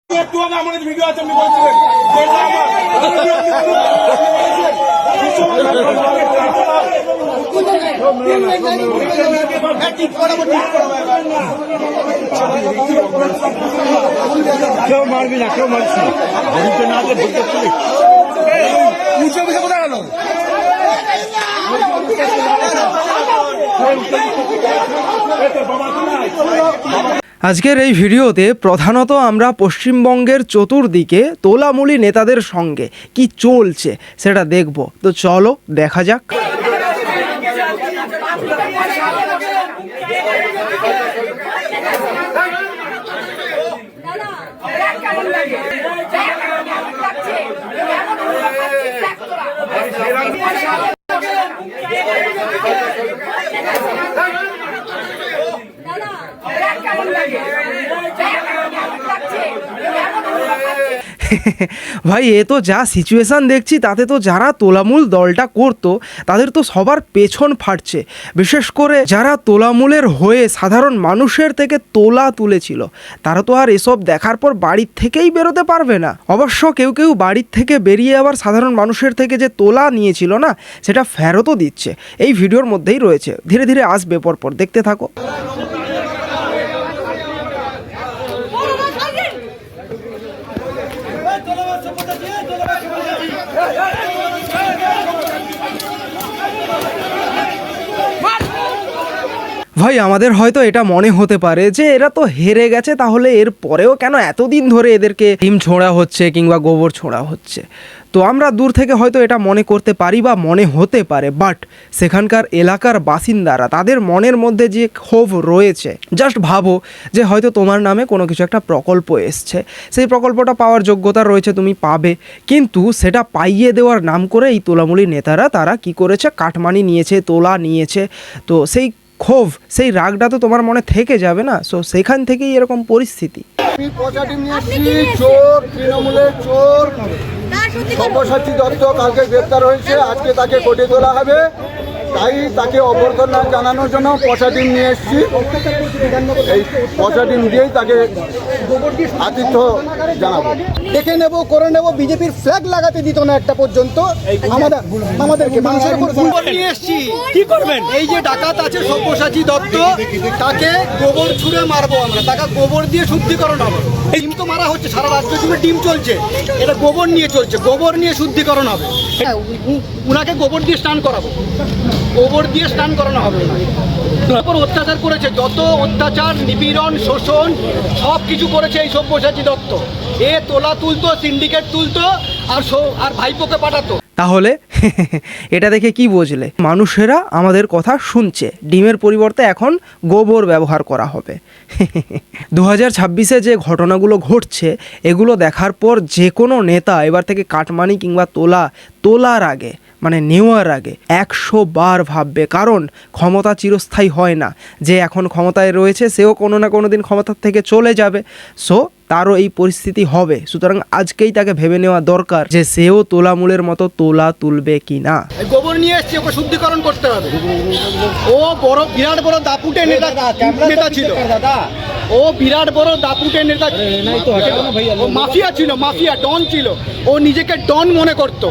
একটু আগে আমাদের ভিডিও আছে, আপনি বলছিলেন কেউ মারবি না, কেউ মারছি না, উঁচু বিষয় কোথায় গেল? আজকের এই ভিডিওতে প্রধানত আমরা পশ্চিমবঙ্গের চতুর্দিকে তোলামুলি নেতাদের সঙ্গে কি চলছে সেটা দেখব। তো চলো দেখা যাক। ভাই এ তো যা সিচুয়েশান দেখছি তাতে তো যারা তোলামূল দলটা করতো তাদের তো সবার পেছন ফাটছে। বিশেষ করে যারা তোলামূলের হয়ে সাধারণ মানুষের থেকে তোলা তুলেছিল তারা তো আর এসব দেখার পর বাড়ির থেকেই বেরোতে পারবে না। অবশ্য কেউ কেউ বাড়ির থেকে বেরিয়ে আবার সাধারণ মানুষের থেকে যে তোলা নিয়েছিল না সেটা ফেরতও দিচ্ছে। এই ভিডিওর মধ্যেই রয়েছে, ধীরে ধীরে আসবে পরপর, দেখতে থাকো। ভাই আমাদের হয়তো এটা মনে হতে পারে যে এরা তো হেরে গেছে, তাহলে এর পরেও কেন এতদিন ধরে এদেরকে ডিম ছোঁড়া হচ্ছে কিংবা গোবর ছোঁড়া হচ্ছে। তো আমরা দূর থেকে হয়তো এটা মনে করতে পারি বা মনে হতে পারে, বাট সেখানকার এলাকার বাসিন্দারা তাদের মনের মধ্যে যে ক্ষোভ রয়েছে, জাস্ট ভাবো যে হয়তো তোমার নামে কোনো কিছু একটা প্রকল্প এসছে, সেই প্রকল্পটা পাওয়ার যোগ্যতা রয়েছে, তুমি পাবে, কিন্তু সেটা পাইয়ে দেওয়ার নাম করে এই তোলামুলি নেতারা তারা কি করেছে, কাটমানি নিয়েছে, তোলা নিয়েছে। তো সেই ক্ষোভ, সেই রাগটা তো তোমার মনে থেকে যাবে না। সো সেখান থেকেই এরকম পরিস্থিতি। চোর, তৃণমূলের চোর সব্যসাচী দত্ত কালকে গ্রেপ্তার হয়েছে, আজকে তাকে কোর্টে তোলা হবে, তাই তাকে অভ্যর্থনা জানানোর জন্য পচা ডিম নিয়ে এসেছি। এই পচা ডিম দিয়েই তাকে আতিথ্য জানাবো। দেখে নেব, করে নেব। বিজেপির ফ্ল্যাগ লাগাতে দিত না একটা পর্যন্ত আমাদেরকে। মানুষের উপর নিয়ে এসেছি, কি করবেন? এই যে ডাকাত আছে সব্যসাচী দত্ত, তাকে গোবর ছুঁড়ে মারবো আমরা, তাকে গোবর দিয়ে শুদ্ধিকরণ হবে। ডিম তো মারা হচ্ছে, সারা রাজ্য জুড়ে ডিম চলছে, এটা গোবর নিয়ে চলছে, গোবর নিয়ে শুদ্ধিকরণ হবে। উনাকে গোবর দিয়ে স্নান করাবো, গোবর দিয়ে স্নান করানো হবে। তারপর অত্যাচার করেছে, যত অত্যাচার, নিপীড়ন, শোষণ সব কিছু করেছে এই সব্যসাচী দত্ত। এ তোলা তুলতো, সিন্ডিকেট তুলতো, আর ভাইপোকে পাঠাতো। তাহলে এটা দেখে কি বুঝলে? মানুষেরা আমাদের কথা শুনছে, ডিমের পরিবর্তে এখন গোবর ব্যবহার করা হবে। 2026-এ যে ঘটনাগুলো ঘটছে এগুলো দেখার পর যে কোনো নেতা এবার থেকে কাটমানি কিংবা তোলার আগে, মানে নেওয়ার আগে 100 বার ভাববে, কারণ ক্ষমতা চিরস্থায়ী হয় না। যে এখন ক্ষমতায় রয়েছে সেও কোনো না কোনো দিন ক্ষমতার থেকে চলে যাবে, সো তারও এই পরিস্থিতি হবে। সুতরাং আজকেই তাকে ভেবে নেওয়া দরকার যে সেও তোলামূলের মতো তোলা তুলবে কি না। গোবর নিয়ে এসছে, ওকে শুদ্ধিকরণ করতে হবে। ও বিরাট বড় দাপুটে নেতা ছিল, ও বিরাট বড় দাপুটে নেতা, ও মাফিয়া ছিল, মাফিয়া ডন ছিল, ও নিজেকে ডন মনে করতো।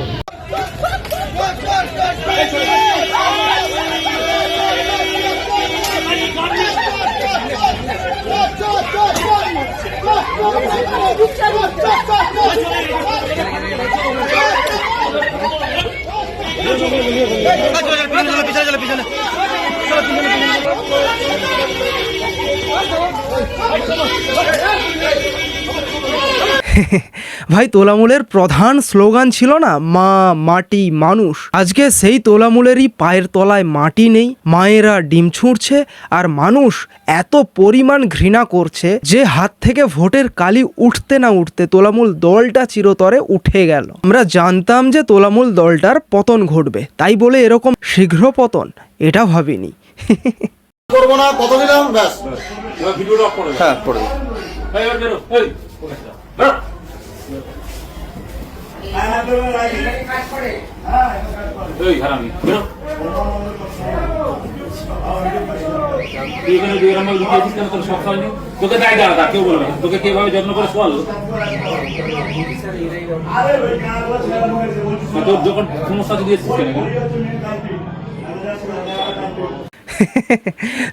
ভাই তোলামূলের প্রধান স্লোগান ছিল না, মা, মাটি, মানুষ। আজকে সেই তোলামূলেরই পায়ের তলায় মাটি নেই, মায়েরা ডিম ছুঁড়ছে, আর মানুষ এত পরিমাণ ঘৃণা করছে যে হাত থেকে ভোটের কালি উঠতে না উঠতে তোলামূল দলটা চিরতরে উঠে গেল। আমরা জানতাম যে তোলামূল দলটার পতন ঘটবে, তাই বলে এরকম শীঘ্র পতন এটা ভাবিনি। করবো না, কত দিলাম, ব্যাস ভিডিওটা অফ করে। হ্যাঁ, করে দিন। তুই এখানে দুই নম্বর লুকিয়েছিস কেন? তোর সব হয়নি, তোকে দেয় দাদা, কেউ বলবে না। তোকে কিভাবে যত্ন করে বল, তোর যখন সমস্যা দিয়েছিস কেন?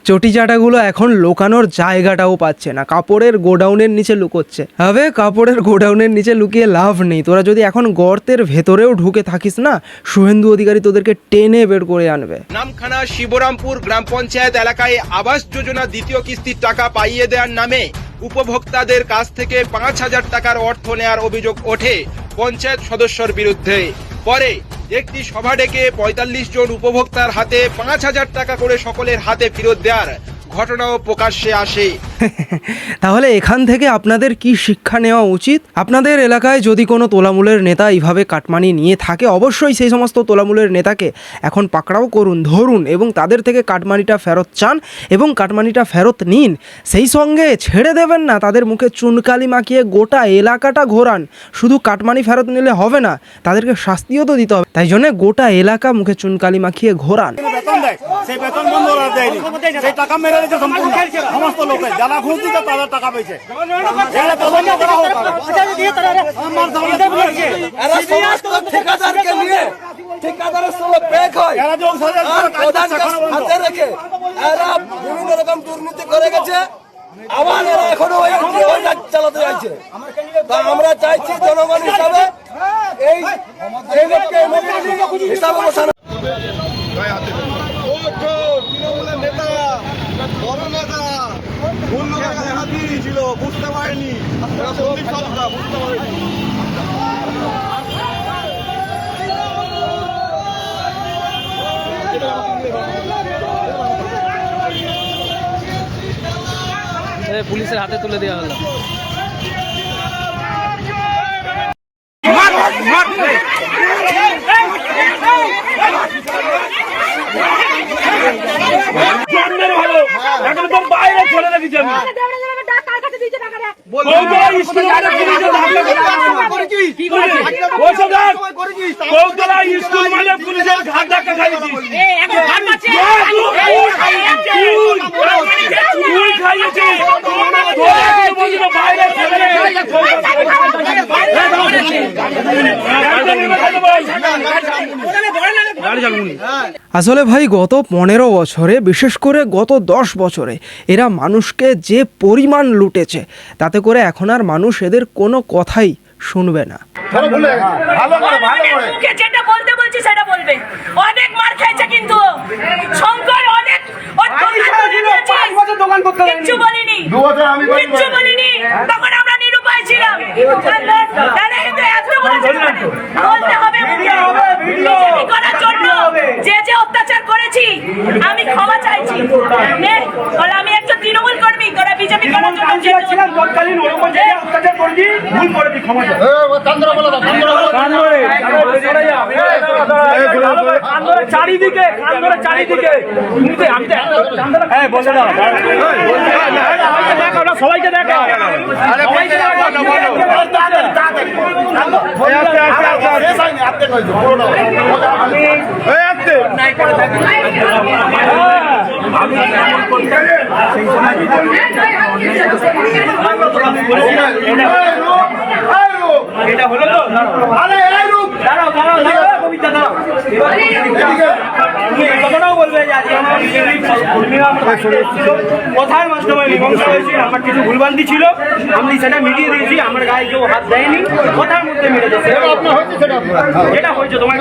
চটি চাটাগুলো এখন লোকানোর জায়গাটাও পাচ্ছে না, কাপড়ের গোডাউনের নিচে লুকোচ্ছে। হবে কাপড়ের গোডাউনের নিচে লুকিয়ে লাভ নেই, তোরা যদি এখন গর্তের ভেতরেও ঢুকে থাকিস না, শুভেন্দু অধিকারী তোদেরকে টেনে বের করে আনবে। নামখানা শিবরামপুর গ্রাম পঞ্চায়েত এলাকায় আবাস যোজনা দ্বিতীয় কিস্তির টাকা পাইয়ে দেওয়ার নামে উপভোক্তাদের কাছ থেকে ৫,০০০ টাকার অর্থ নেওয়ার অভিযোগ ওঠে পঞ্চায়েত সদস্যর বিরুদ্ধে। পরে একটি সভা ডেকে ৪৫ জন উপভোক্তার হাতে ৫,০০০ টাকা করে সকলের হাতে ফেরত দেওয়ার ঘটনাও প্রকাশ্যে আসে। তাহলে এখান থেকে আপনাদের কি শিক্ষা নেওয়া উচিত? আপনাদের এলাকায় যদি কোনো তোলামূলের নেতা এইভাবে কাটমানি নিয়ে থাকে, অবশ্যই সেই সমস্ত তোলামূলের নেতাকে এখন পাকড়াও করুন, ধরুন এবং তাদের থেকে কাটমানিটা ফেরত চান এবং কাটমানিটা ফেরত নিন। সেই সঙ্গে ছেড়ে দেবেন না, তাদের মুখে চুনকালি মাখিয়ে গোটা এলাকাটা ঘোরান। শুধু কাটমানি ফেরত নিলে হবে না, তাদেরকে শাস্তিও তো দিতে হবে। তাই জন্য গোটা এলাকা মুখে চুনকালি মাখিয়ে ঘোরান। বেতন দেয়, সেই বেতন বন্ধ করা দেয়নি, সেই টাকা মেরে দিয়েছে সম্পূর্ণ সমস্ত লোকে, যারা ঘুষ দিতে তাদের টাকা পেয়েছে। ঠিকাদারকে নিয়ে ঠিকাদারের সঙ্গে ব্যাক হয়, হাতে রেখে এরা বিভিন্ন রকম দুর্নীতি করে গেছে। আবার এরা এখনো ওই রাজ চালাতে যাচ্ছে। তা আমরা চাইছি জনগণ হিসাবে এই হিসাবে বসানো। বুঝতে পারেনি, বুঝতে পারেনি। পুলিশের হাতে তুলে দেওয়া হলো। বাইরে চলে রেখেছি আমি। আসলে ভাই গত 15 বছরে, বিশেষ করে গত 10 বছরে এরা মানুষকে যে পরিমাণ লুটেছে, তাতে করে এখন আর মানুষ এদের কোনো কথাই শুনবে না। যেটা বলতে বলছি সেটা বলবে। অনেক মার খেয়েছে কিন্তু শঙ্কর অনেক কিচ্ছু বলিনি, কিচ্ছু বলিনি। তখন আমরা নিরুপায় ছিলাম। বলতে হবে বিজেপি করার জন্য যে যে অত্যাচার করেছি আমি ক্ষমা চাইছি। আমি একজন তৃণমূল কর্মী, তোরা বিজেপি করার জন্য চারিদিকে চারিদিকে সবাইকে দেখা এটা হলো তো দাঁড়াও দাঁড়াও দাঁড়াও কবিতা দাঁড়াও। কথাটাও বলবে যে আজকে আমার কথার মাধ্যমে মীমাংসা হয়েছে। আমার কিছু ভুলভ্রান্তি ছিল, আমি সেটা মিটিয়ে দিয়েছি। আমার গায়ে কেউ হাত দেয়নি, কথার মধ্যে মিটেছে। যেটা হয়েছে তোমার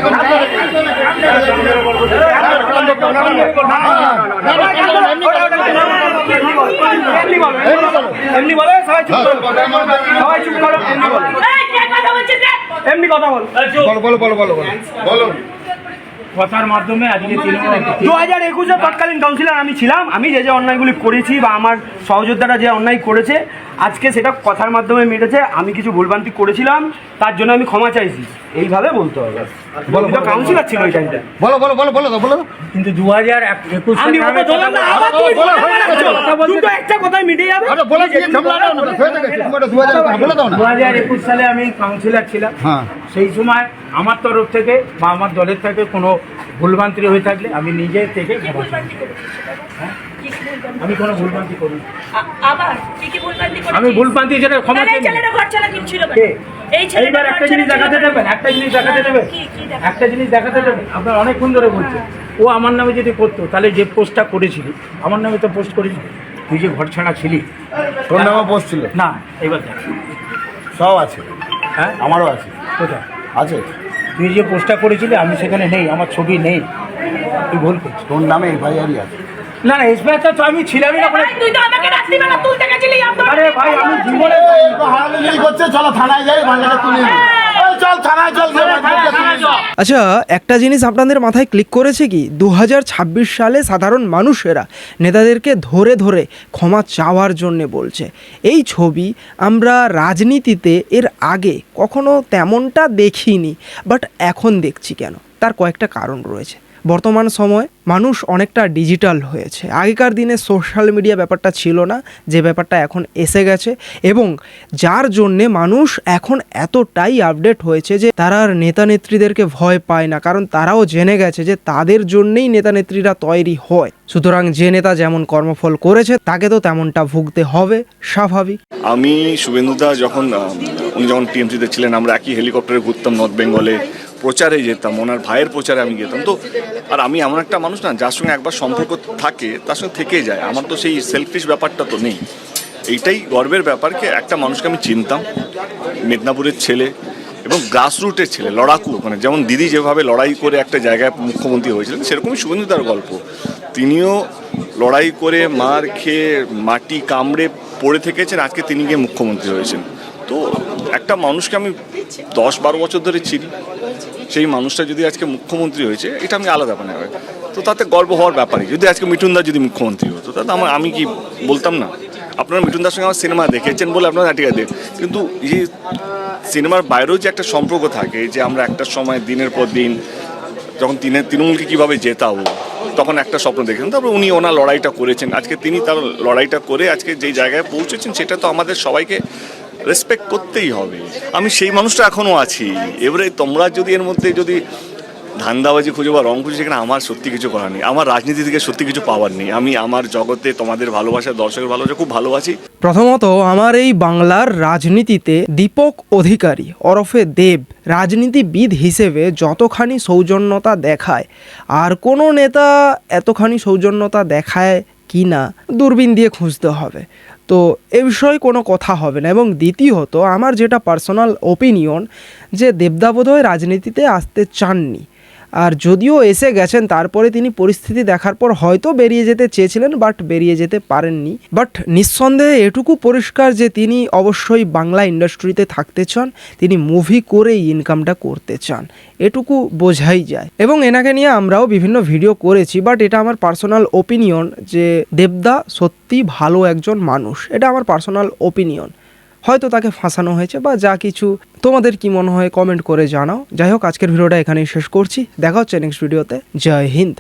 এমনি বলে সবাই চুপ করো, সবাই চুপ করো, এমনি কথা বল। কথার মাধ্যমে আজকে 2021-এ তৎকালীন কাউন্সিলর আমি ছিলাম। আমি যে যে অন্যায়গুলি করেছি বা আমার সহযোদ্ধারা যে অন্যায় করেছে, আজকে সেটা কথার মাধ্যমে মিটেছে। আমি কিছু ভুলভ্রান্তি করেছিলাম, তার জন্য আমি ক্ষমা চাইছি, এইভাবে বলতে হবে। কাউন্সিলর ছিল ওই টাইমটা। বলো কিন্তু 2021 আমি দুটো একটা কথাই মিটে যাবে। 2021 সালে আমি কাউন্সিলর ছিলাম। সেই সময় আমার তরফ থেকে বা আমার দলের থেকে কোনো ভুলভ্রান্তি হয়ে থাকলে আমি নিজে থেকে কি ক্ষমা চাই। ভুলভ্রান্তি করেছিস সেটা বল? কি কি ভুলভ্রান্তি? আমি কোনো ভুলভ্রান্তি করি আবার কি কি ভুলভ্রান্তি করেছিস? আমি ভুলভ্রান্তি যেটা ক্ষমা তাহলে চাই এই ছেলেটা ঘর ছাড়া কেন ছিল কেন? কে? এই ছেলেটা এইবার একটা জিনিস দেখাতে দেবেন, একটা জিনিস দেখাতে দেবেন, কি দেখাতে? একটা জিনিস দেখাতে দেবেন। আপনার অনেকক্ষণ ধরে বলছে ও আমার নামে যদি করতো তাহলে যে পোস্টটা করেছিলি আমার নামে তো পোস্ট করেছিলি, তুই যে ঘর ছাড়া ছিলি তোর নামে পোস্ট ছিল? না। এবার দেখ, সব আছে, হ্যাঁ আমারও আছে। কোথায়? আছে, তুই যে পোস্টটা করেছিলি আমি সেখানে নেই, আমার ছবি নেই, তুই ভুল করছিস। তোর নামে এফআইআরই আছে। না না, এসবিআইটা তো আমি ছিলামই না। ভাই, তুই তো আমাকে রাত্রিবেলা তুলতে গেছিলি। আরে ভাই, আমি জীবনে হারালি করছে, চলো থানায় যাই, মালটাকে তুলে নিই। এই চল থানায় চল, আচ্ছা, একটা জিনিস আপনাদের মাথায় ক্লিক করেছে কি, 2026 সালে সাধারণ মানুষেরা নেতাদেরকে ধরে ধরে ক্ষমা চাওয়ার জন্যে বলছে। এই ছবি আমরা রাজনীতিতে এর আগে কখনো তেমনটা দেখিনি, বাট এখন দেখছি। কেন? তার কয়েকটা কারণ রয়েছে। বর্তমান সময় মানুষ অনেকটা ডিজিটাল হয়েছে। আগেকার দিনে সোশ্যাল মিডিয়া ব্যাপারটা ছিল না, যে ব্যাপারটা এখন এসে গেছে, এবং যার জন্যে মানুষ এখন এতটাই আপডেট হয়েছে যে তারা আর নেতা নেত্রীদেরকে ভয় পায় না, কারণ তারাও জেনে গেছে যে তাদের জন্যেই নেতা নেত্রীরা তৈরি হয়। সুতরাং যে নেতা যেমন কর্মফল করেছে তাকে তো তেমনটা ভুগতে হবে, স্বাভাবিক। আমি শুভেন্দুদা যখন উনি যখন টিএমসিতে ছিলেন, আমরা একই হেলিকপ্টারে ঘুরতাম নর্থ বেঙ্গলে, প্রচারে যেতাম, ওনার ভাইয়ের প্রচারে আমি যেতাম। তো আর আমি এমন একটা মানুষ না, যার সঙ্গে একবার সম্পর্ক থাকে তার সঙ্গে থেকেই যায়। আমার তো সেই সেলফিশ ব্যাপারটা তো নেই। এইটাই গর্বের ব্যাপারকে একটা মানুষকে আমি চিনতাম, মেদিনীপুরের ছেলে এবং গ্রাসরুটের ছেলে, লড়াকু, মানে যেমন দিদি যেভাবে লড়াই করে একটা জায়গায় মুখ্যমন্ত্রী হয়েছিলেন, সেরকমই শুভেন্দুদার গল্প। তিনিও লড়াই করে মার খেয়ে মাটি কামড়ে পড়ে থেকেছেন, আজকে তিনি গিয়ে মুখ্যমন্ত্রী হয়েছেন। তো একটা মানুষকে আমি 10-12 বছর ধরে চিনি, সেই মানুষটা যদি আজকে মুখ্যমন্ত্রী হয়েছে, এটা আমি আলাদা মানে হয়, তো তাতে গর্ব হওয়ার ব্যাপারই। যদি আজকে মিঠুনদা যদি মুখ্যমন্ত্রী হতো তাতে আমি কি বলতাম না? আপনারা মিঠুনদার সঙ্গে আমার সিনেমা দেখেছেন বলে আপনারা ঠিক আছে, কিন্তু এই সিনেমার বাইরেও যে একটা সম্পর্ক থাকে, যে আমরা একটা সময় দিনের পর দিন যখন তৃণমূলকে কীভাবে জেতাবো, তখন একটা স্বপ্ন দেখেছেন। তারপর উনি ওনার লড়াইটা করেছেন, আজকে তিনি তার লড়াইটা করে আজকে যেই জায়গায় পৌঁছেছেন, সেটা তো আমাদের সবাইকে রেসপেক্ট করতেই হবে। আমি সেই মানুষটা এখনও আছি। এবারে তোমরা যদি এর মধ্যে যদি ধান্দাবাজি খুঁজে বা রং খুঁজে, সেখানে আমার সত্যি কিছু করার নেই, আমার রাজনীতি থেকে সত্যি কিছু পাওয়ার নেই। আমি আমার জগতে তোমাদের ভালোবাসা, দর্শকের ভালোবাসা খুব ভালোবাসি। প্রথমত, আমার এই বাংলার রাজনীতিতে দীপক অধিকারী ওরফে দেব রাজনীতিবিদ হিসেবে যতখানি সৌজন্যতা দেখায়, আর কোনো নেতা এতখানি সৌজন্যতা দেখায় কি না দূরবীন দিয়ে খুঁজতে হবে। তো এ বিষয়ে কোনো কথা হবে না। এবং দ্বিতীয়ত, আমার যেটা পার্সোনাল ওপিনিয়ন, যে দেবদা বোধহয় রাজনীতিতে আসতে চাননি, আর যদিও এসে গেছেন তারপরে তিনি পরিস্থিতি দেখার পর হয়তো বেরিয়ে যেতে চেয়েছিলেন, বাট বেরিয়ে যেতে পারেননি। বাট নিঃসন্দেহে এটুকু পরিষ্কার যে তিনি অবশ্যই বাংলা ইন্ডাস্ট্রিতে থাকতে চান, তিনি মুভি করেই ইনকামটা করতে চান, এটুকু বোঝাই যায়। এবং এনাকে নিয়ে আমরাও বিভিন্ন ভিডিও করেছি, বাট এটা আমার পার্সোনাল ওপিনিয়ন যে দেবদা সত্যি ভালো একজন মানুষ, এটা আমার পার্সোনাল ওপিনিয়ন। হয়তো তাকে ফাঁসানো হয়েছে বা যা কিছু, তোমাদের কি মনে হয় কমেন্ট করে জানাও। যাই হোক, আজকের ভিডিওটা এখানেই শেষ করছি, দেখা হচ্ছে নেক্সট ভিডিওতে। জয় হিন্দ।